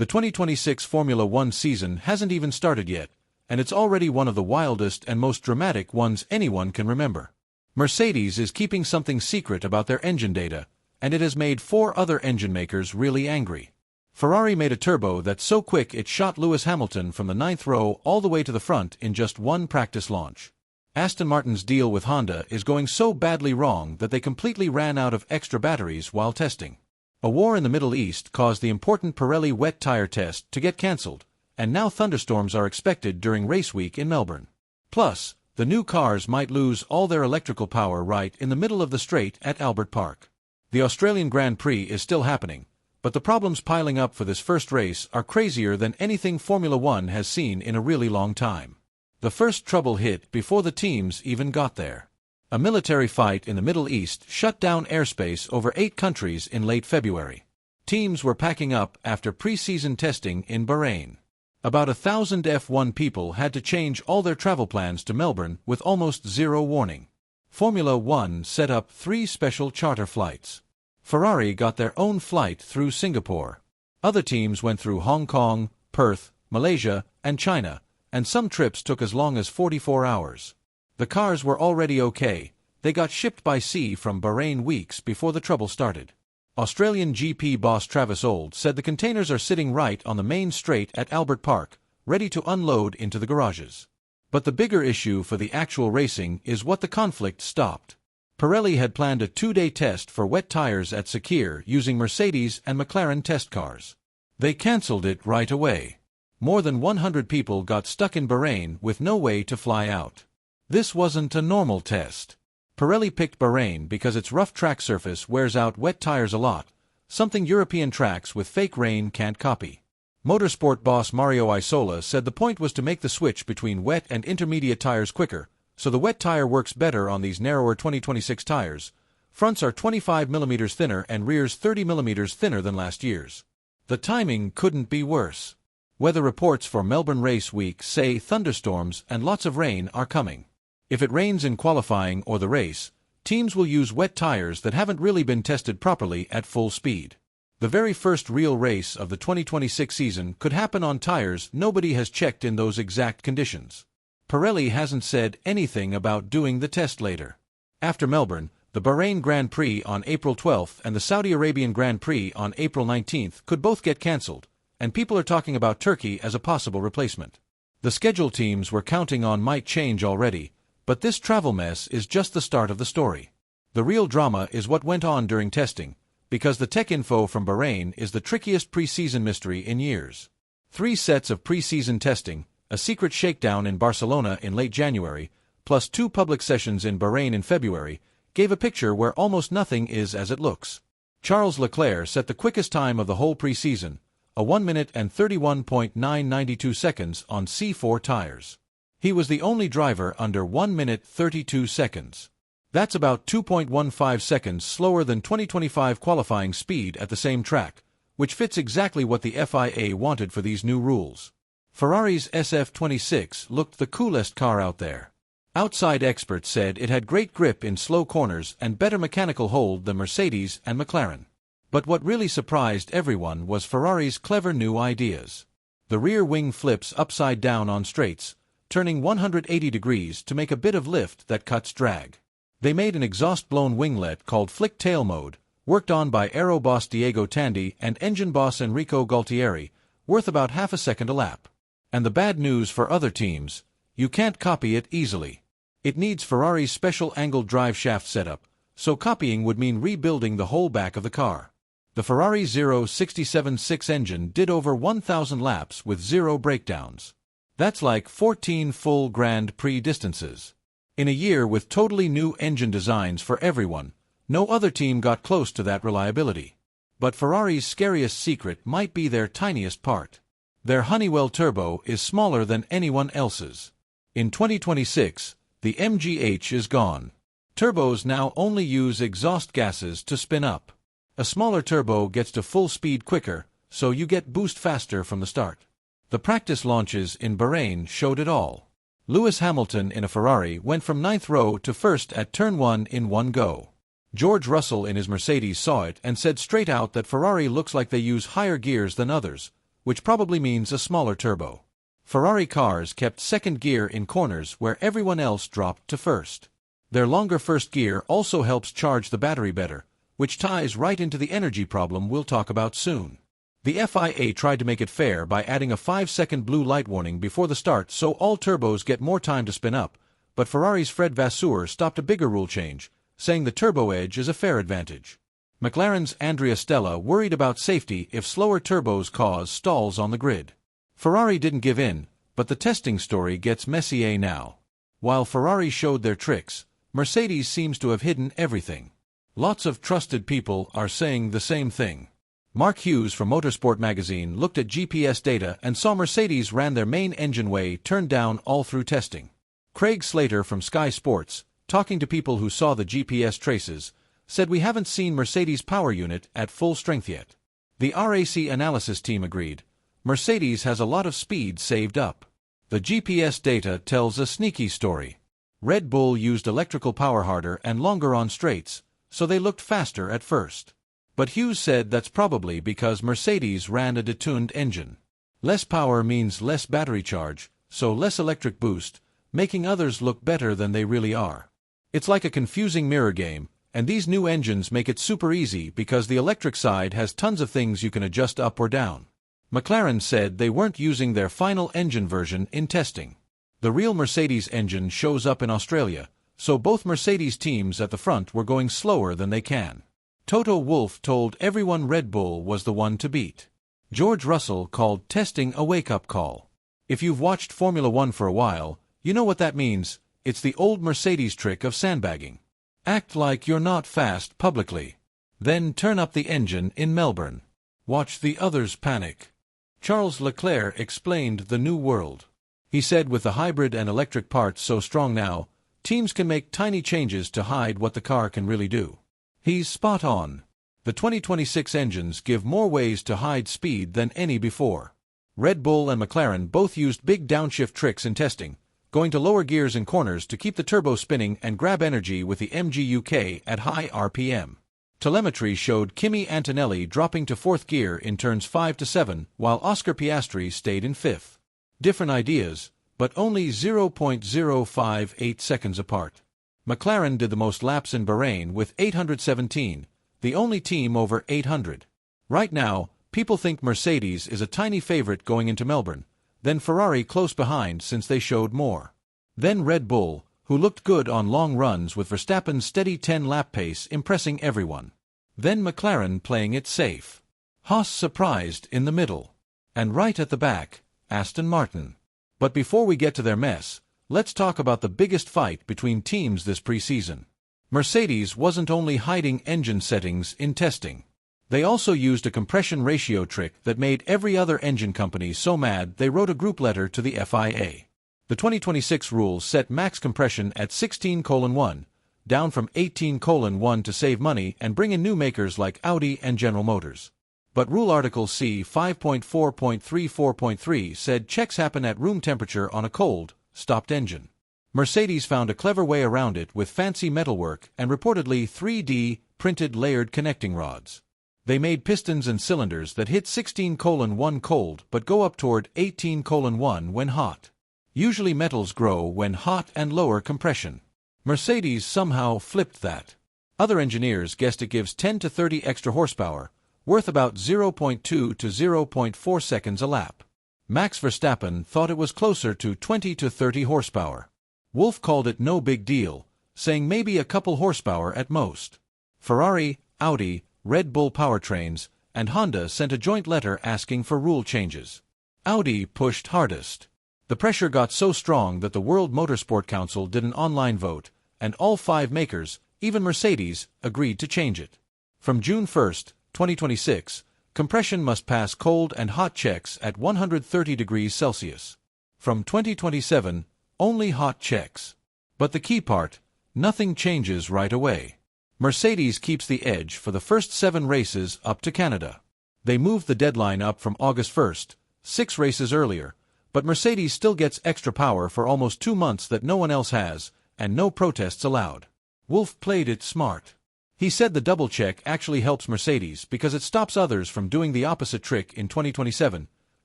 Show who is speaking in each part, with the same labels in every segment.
Speaker 1: The 2026 Formula One season hasn't even started yet, and it's already one of the wildest and most dramatic ones anyone can remember. Mercedes is keeping something secret about their engine data, and it has made 4 other engine makers really angry. Ferrari made a turbo that's so quick it shot Lewis Hamilton from the 9th row all the way to the front in just one practice launch. Aston Martin's deal with Honda is going so badly wrong that they completely ran out of extra batteries while testing. A war in the Middle East caused the important Pirelli wet tire test to get cancelled, and now thunderstorms are expected during race week in Melbourne. Plus, the new cars might lose all their electrical power right in the middle of the straight at Albert Park. The Australian Grand Prix is still happening, but the problems piling up for this first race are crazier than anything Formula One has seen in a really long time. The first trouble hit before the teams even got there. A military fight in the Middle East shut down airspace over 8 countries in late February. Teams were packing up after pre-season testing in Bahrain. About 1,000 F1 people had to change all their travel plans to Melbourne with almost zero warning. Formula One set up 3 special charter flights. Ferrari got their own flight through Singapore. Other teams went through Hong Kong, Perth, Malaysia, and China, and some trips took as long as 44 hours. The cars were already okay. They got shipped by sea from Bahrain weeks before the trouble started. Australian GP boss Travis Old said the containers are sitting right on the main straight at Albert Park, ready to unload into the garages. But the bigger issue for the actual racing is what the conflict stopped. Pirelli had planned a 2-day test for wet tires at Sakhir using Mercedes and McLaren test cars. They cancelled it right away. More than 100 people got stuck in Bahrain with no way to fly out. This wasn't a normal test. Pirelli picked Bahrain because its rough track surface wears out wet tires a lot, something European tracks with fake rain can't copy. Motorsport boss Mario Isola said the point was to make the switch between wet and intermediate tires quicker, so the wet tire works better on these narrower 2026 tires. Fronts are 25 mm thinner and rears 30 mm thinner than last year's. The timing couldn't be worse. Weather reports for Melbourne race week say thunderstorms and lots of rain are coming. If it rains in qualifying or the race, teams will use wet tires that haven't really been tested properly at full speed. The very first real race of the 2026 season could happen on tires nobody has checked in those exact conditions. Pirelli hasn't said anything about doing the test later. After Melbourne, the Bahrain Grand Prix on April 12th and the Saudi Arabian Grand Prix on April 19th could both get cancelled, and people are talking about Turkey as a possible replacement. The schedule teams were counting on might change already, but this travel mess is just the start of the story. The real drama is what went on during testing, because the tech info from Bahrain is the trickiest pre-season mystery in years. 3 sets of pre-season testing, a secret shakedown in Barcelona in late January, plus 2 public sessions in Bahrain in February, gave a picture where almost nothing is as it looks. Charles Leclerc set the quickest time of the whole pre-season, a 1 minute and 31.992 seconds on C4 tires. He was the only driver under 1 minute 32 seconds. That's about 2.15 seconds slower than 2025 qualifying speed at the same track, which fits exactly what the FIA wanted for these new rules. Ferrari's SF26 looked the coolest car out there. Outside experts said it had great grip in slow corners and better mechanical hold than Mercedes and McLaren. But what really surprised everyone was Ferrari's clever new ideas. The rear wing flips upside down on straights, turning 180 degrees to make a bit of lift that cuts drag. They made an exhaust-blown winglet called Flick Tail Mode, worked on by aero boss Diego Tandy and engine boss Enrico Gualtieri, worth about half a second a lap. And the bad news for other teams, you can't copy it easily. It needs Ferrari's special angled drive shaft setup, so copying would mean rebuilding the whole back of the car. The Ferrari 067-6 engine did over 1,000 laps with 0 breakdowns. That's like 14 full Grand Prix distances. In a year with totally new engine designs for everyone, no other team got close to that reliability. But Ferrari's scariest secret might be their tiniest part. Their Honeywell turbo is smaller than anyone else's. In 2026, the MGH is gone. Turbos now only use exhaust gases to spin up. A smaller turbo gets to full speed quicker, so you get boost faster from the start. The practice launches in Bahrain showed it all. Lewis Hamilton in a Ferrari went from 9th row to 1st at turn 1 in one go. George Russell in his Mercedes saw it and said straight out that Ferrari looks like they use higher gears than others, which probably means a smaller turbo. Ferrari cars kept second gear in corners where everyone else dropped to first. Their longer first gear also helps charge the battery better, which ties right into the energy problem we'll talk about soon. The FIA tried to make it fair by adding a 5-second blue light warning before the start so all turbos get more time to spin up, but Ferrari's Fred Vasseur stopped a bigger rule change, saying the turbo edge is a fair advantage. McLaren's Andrea Stella worried about safety if slower turbos cause stalls on the grid. Ferrari didn't give in, but the testing story gets messier now. While Ferrari showed their tricks, Mercedes seems to have hidden everything. Lots of trusted people are saying the same thing. Mark Hughes from Motorsport magazine looked at GPS data and saw Mercedes ran their main engine way turned down all through testing. Craig Slater from Sky Sports, talking to people who saw the GPS traces, said we haven't seen Mercedes' power unit at full strength yet. The RAC analysis team agreed. Mercedes has a lot of speed saved up. The GPS data tells a sneaky story. Red Bull used electrical power harder and longer on straights, so they looked faster at first. But Hughes said that's probably because Mercedes ran a detuned engine. Less power means less battery charge, so less electric boost, making others look better than they really are. It's like a confusing mirror game, and these new engines make it super easy because the electric side has tons of things you can adjust up or down. McLaren said they weren't using their final engine version in testing. The real Mercedes engine shows up in Australia, so both Mercedes teams at the front were going slower than they can. Toto Wolff told everyone Red Bull was the one to beat. George Russell called testing a wake-up call. If you've watched Formula One for a while, you know what that means. It's the old Mercedes trick of sandbagging. Act like you're not fast publicly. Then turn up the engine in Melbourne. Watch the others panic. Charles Leclerc explained the new world. He said with the hybrid and electric parts so strong now, teams can make tiny changes to hide what the car can really do. He's spot on. The 2026 engines give more ways to hide speed than any before. Red Bull and McLaren both used big downshift tricks in testing, going to lower gears in corners to keep the turbo spinning and grab energy with the MGU-K at high RPM. Telemetry showed Kimi Antonelli dropping to fourth gear in turns 5 to 7, while Oscar Piastri stayed in fifth. Different ideas, but only 0.058 seconds apart. McLaren did the most laps in Bahrain with 817, the only team over 800. Right now, people think Mercedes is a tiny favorite going into Melbourne, then Ferrari close behind since they showed more. Then Red Bull, who looked good on long runs with Verstappen's steady 10-lap pace impressing everyone. Then McLaren playing it safe. Haas surprised in the middle. And right at the back, Aston Martin. But before we get to their mess, let's talk about the biggest fight between teams this preseason. Mercedes wasn't only hiding engine settings in testing. They also used a compression ratio trick that made every other engine company so mad they wrote a group letter to the FIA. The 2026 rules set max compression at 16:1, down from 18:1 to save money and bring in new makers like Audi and General Motors. But Rule Article C 5.4.34.3 said checks happen at room temperature on a cold, stopped engine. Mercedes found a clever way around it with fancy metalwork and reportedly 3D printed layered connecting rods. They made pistons and cylinders that hit 16:1 cold but go up toward 18:1 when hot. Usually metals grow when hot and lower compression. Mercedes somehow flipped that. Other engineers guessed it gives 10 to 30 extra horsepower, worth about 0.2 to 0.4 seconds a lap. Max Verstappen thought it was closer to 20 to 30 horsepower. Wolff called it no big deal, saying maybe a couple horsepower at most. Ferrari, Audi, Red Bull powertrains, and Honda sent a joint letter asking for rule changes. Audi pushed hardest. The pressure got so strong that the World Motorsport Council did an online vote, and all 5 makers, even Mercedes, agreed to change it. From June 1, 2026, compression must pass cold and hot checks at 130 degrees Celsius. From 2027, only hot checks. But the key part, nothing changes right away. Mercedes keeps the edge for the first 7 races up to Canada. They moved the deadline up from August 1, 6 races earlier, but Mercedes still gets extra power for almost 2 months that no one else has, and no protests allowed. Wolff played it smart. He said the double check actually helps Mercedes because it stops others from doing the opposite trick in 2027,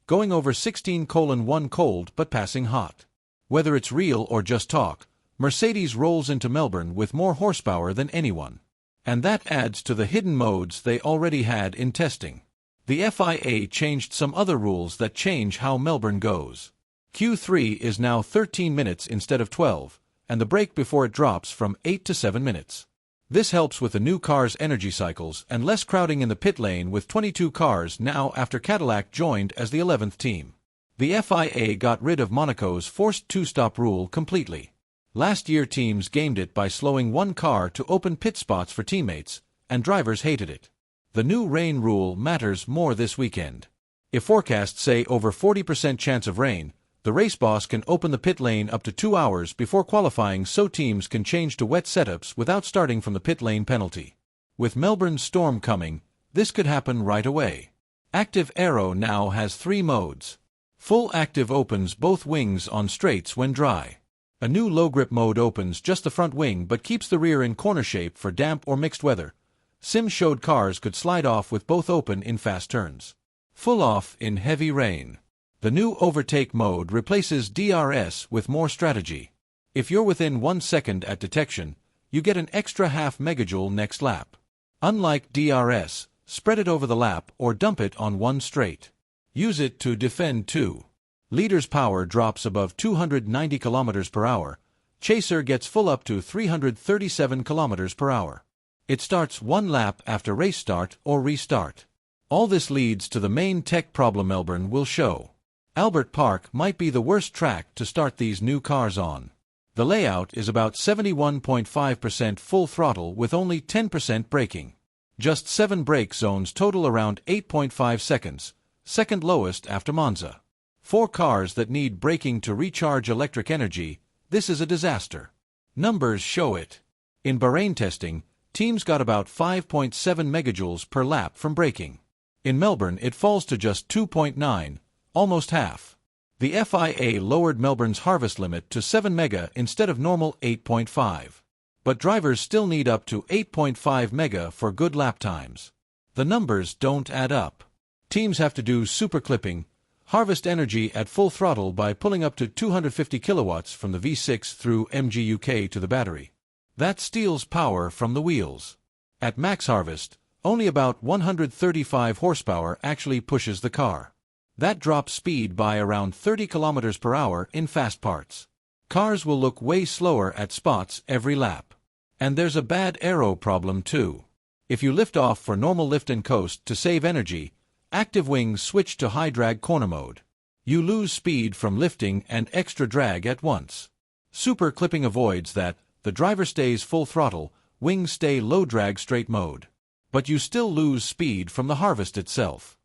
Speaker 1: going over 16:1 cold but passing hot. Whether it's real or just talk, Mercedes rolls into Melbourne with more horsepower than anyone. And that adds to the hidden modes they already had in testing. The FIA changed some other rules that change how Melbourne goes. Q3 is now 13 minutes instead of 12, and the break before it drops from 8 to 7 minutes. This helps with the new car's energy cycles and less crowding in the pit lane with 22 cars now after Cadillac joined as the 11th team. The FIA got rid of Monaco's forced two-stop rule completely. Last year teams gamed it by slowing one car to open pit spots for teammates, and drivers hated it. The new rain rule matters more this weekend. If forecasts say over 40% chance of rain, the race boss can open the pit lane up to 2 hours before qualifying so teams can change to wet setups without starting from the pit lane penalty. With Melbourne's storm coming, this could happen right away. Active Aero now has 3 modes. Full Active opens both wings on straights when dry. A new low grip mode opens just the front wing but keeps the rear in corner shape for damp or mixed weather. Sim showed cars could slide off with both open in fast turns. Full Off in heavy rain. The new Overtake mode replaces DRS with more strategy. If you're within 1 second at detection, you get an extra half megajoule next lap. Unlike DRS, spread it over the lap or dump it on one straight. Use it to defend too. Leader's power drops above 290 km per hour. Chaser gets full up to 337 km per hour. It starts 1 lap after race start or restart. All this leads to the main tech problem Melbourne will show. Albert Park might be the worst track to start these new cars on. The layout is about 71.5% full throttle with only 10% braking. Just 7 brake zones total around 8.5 seconds, second lowest after Monza. 4 cars that need braking to recharge electric energy, this is a disaster. Numbers show it. In Bahrain testing, teams got about 5.7 megajoules per lap from braking. In Melbourne it falls to just 2.9, almost half. The FIA lowered Melbourne's harvest limit to 7 mega instead of normal 8.5. But drivers still need up to 8.5 mega for good lap times. The numbers don't add up. Teams have to do super clipping, harvest energy at full throttle by pulling up to 250 kilowatts from the V6 through MGUK to the battery. That steals power from the wheels. At max harvest, only about 135 horsepower actually pushes the car. That drops speed by around 30 km per hour in fast parts. Cars will look way slower at spots every lap. And there's a bad aero problem too. If you lift off for normal lift and coast to save energy, active wings switch to high drag corner mode. You lose speed from lifting and extra drag at once. Super clipping avoids that. The driver stays full throttle, wings stay low drag straight mode. But you still lose speed from the harvest itself.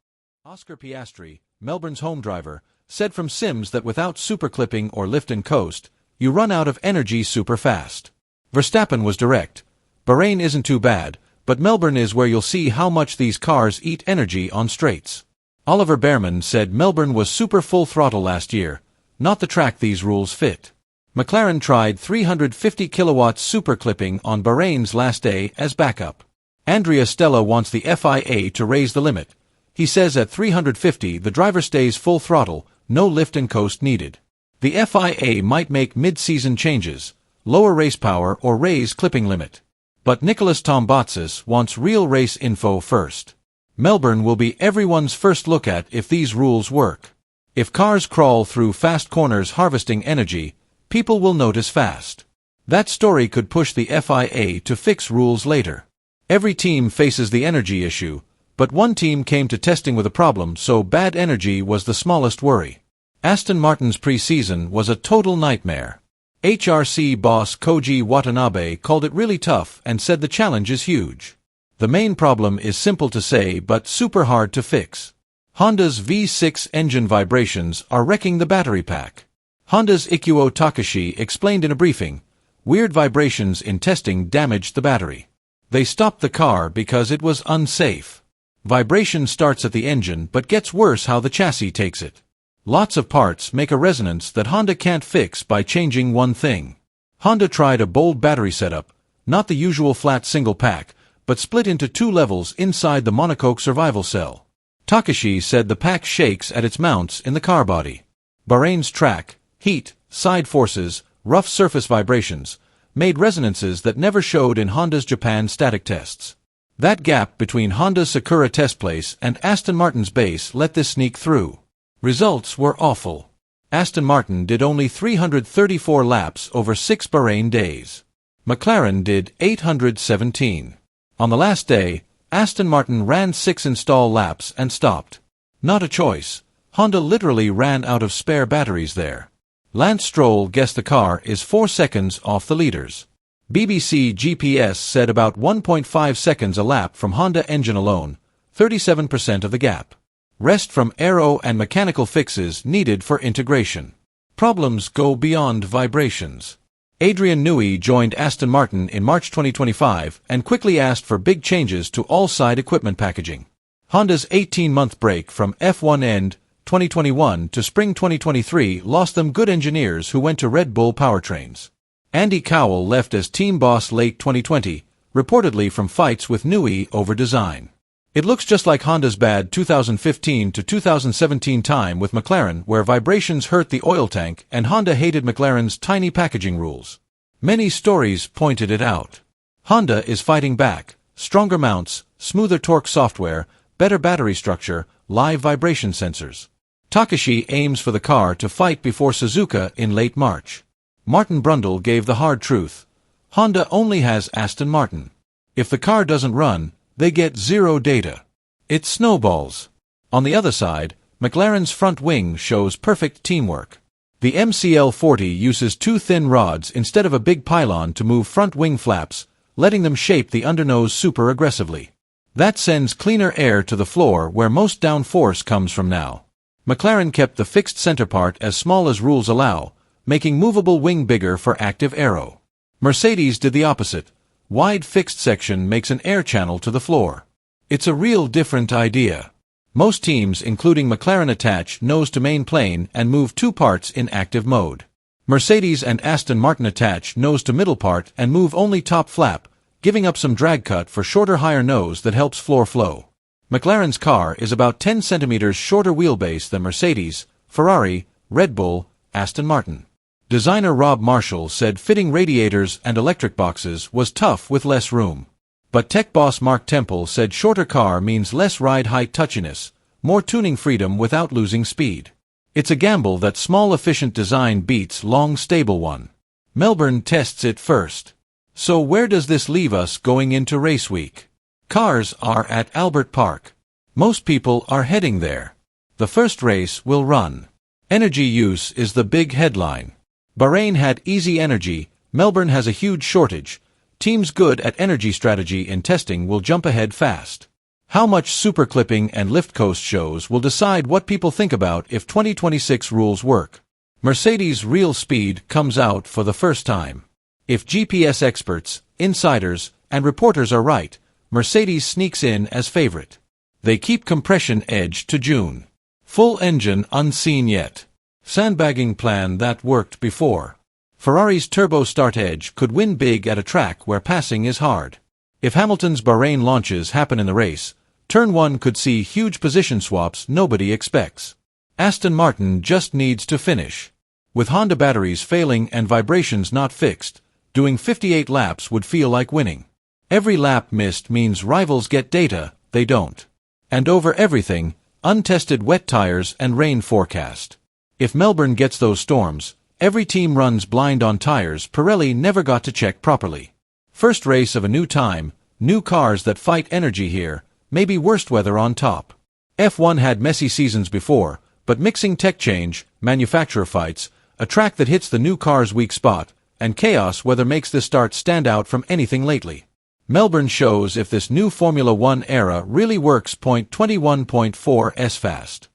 Speaker 1: Oscar Piastri, Melbourne's home driver, said from sims that without super clipping or lift and coast, you run out of energy super fast. Verstappen was direct. Bahrain isn't too bad, but Melbourne is where you'll see how much these cars eat energy on straights. Oliver Behrman said Melbourne was super full throttle last year, not the track these rules fit. McLaren tried 350 kilowatts super clipping on Bahrain's last day as backup. Andrea Stella wants the FIA to raise the limit. He says at 350 the driver stays full throttle, no lift and coast needed. The FIA might make mid-season changes, lower race power or raise clipping limit. But Nicholas Tombatsis wants real race info first. Melbourne will be everyone's first look at if these rules work. If cars crawl through fast corners harvesting energy, people will notice fast. That story could push the FIA to fix rules later. Every team faces the energy issue, but one team came to testing with a problem, so bad energy was the smallest worry. Aston Martin's pre-season was a total nightmare. HRC boss Koji Watanabe called it really tough and said the challenge is huge. The main problem is simple to say but super hard to fix. Honda's V6 engine vibrations are wrecking the battery pack. Honda's Ikuo Takashi explained in a briefing, weird vibrations in testing damaged the battery. They stopped the car because it was unsafe. Vibration starts at the engine but gets worse how the chassis takes it. Lots of parts make a resonance that Honda can't fix by changing one thing. Honda tried a bold battery setup, not the usual flat single pack, but split into 2 levels inside the monocoque survival cell. Takashi said the pack shakes at its mounts in the car body. Bahrain's track, heat, side forces, rough surface vibrations, made resonances that never showed in Honda's Japan static tests. That gap between Honda's Sakura test place and Aston Martin's base let this sneak through. Results were awful. Aston Martin did only 334 laps over 6 Bahrain days. McLaren did 817. On the last day, Aston Martin ran 6 install laps and stopped. Not a choice. Honda literally ran out of spare batteries there. Lance Stroll guessed the car is 4 seconds off the leaders. BBC GPS said about 1.5 seconds a lap from Honda engine alone, 37% of the gap. Rest from aero and mechanical fixes needed for integration. Problems go beyond vibrations. Adrian Newey joined Aston Martin in March 2025 and quickly asked for big changes to all side equipment packaging. Honda's 18-month break from F1 end 2021 to spring 2023 lost them good engineers who went to Red Bull powertrains. Andy Cowell left as team boss late 2020, reportedly from fights with Newey over design. It looks just like Honda's bad 2015 to 2017 time with McLaren, where vibrations hurt the oil tank and Honda hated McLaren's tiny packaging rules. Many stories pointed it out. Honda is fighting back: stronger mounts, smoother torque software, better battery structure, live vibration sensors. Takashi aims for the car to fight before Suzuka in late March. Martin Brundle gave the hard truth. Honda only has Aston Martin. If the car doesn't run, they get zero data. It snowballs. On the other side, McLaren's front wing shows perfect teamwork. The MCL40 uses 2 thin rods instead of a big pylon to move front wing flaps, letting them shape the undernose super aggressively. That sends cleaner air to the floor where most downforce comes from now. McLaren kept the fixed center part as small as rules allow, making movable wing bigger for active aero. Mercedes did the opposite. Wide fixed section makes an air channel to the floor. It's a real different idea. Most teams, including McLaren, attach nose to main plane and move 2 parts in active mode. Mercedes and Aston Martin attach nose to middle part and move only top flap, giving up some drag cut for shorter higher nose that helps floor flow. McLaren's car is about 10 centimeters shorter wheelbase than Mercedes, Ferrari, Red Bull, Aston Martin. Designer Rob Marshall said fitting radiators and electric boxes was tough with less room. But tech boss Mark Temple said shorter car means less ride height touchiness, more tuning freedom without losing speed. It's a gamble that small efficient design beats long stable one. Melbourne tests it first. So where does this leave us going into race week? Cars are at Albert Park. Most people are heading there. The first race will run. Energy use is the big headline. Bahrain had easy energy, Melbourne has a huge shortage. Teams good at energy strategy in testing will jump ahead fast. How much super clipping and lift coast shows will decide what people think about if 2026 rules work. Mercedes' real speed comes out for the first time. If GPS experts, insiders, and reporters are right, Mercedes sneaks in as favorite. They keep compression edge to June. Full engine unseen yet. Sandbagging plan that worked before. Ferrari's turbo start edge could win big at a track where passing is hard. If Hamilton's Bahrain launches happen in the race, Turn 1 could see huge position swaps nobody expects. Aston Martin just needs to finish. With Honda batteries failing and vibrations not fixed, doing 58 laps would feel like winning. Every lap missed means rivals get data, they don't. And over everything, untested wet tires and rain forecast. If Melbourne gets those storms, every team runs blind on tires Pirelli never got to check properly. First race of a new time, new cars that fight energy here, maybe worst weather on top. F1 had messy seasons before, but mixing tech change, manufacturer fights, a track that hits the new car's weak spot, and chaos weather makes this start stand out from anything lately. Melbourne shows if this new Formula One era really works. 21.4 S fast.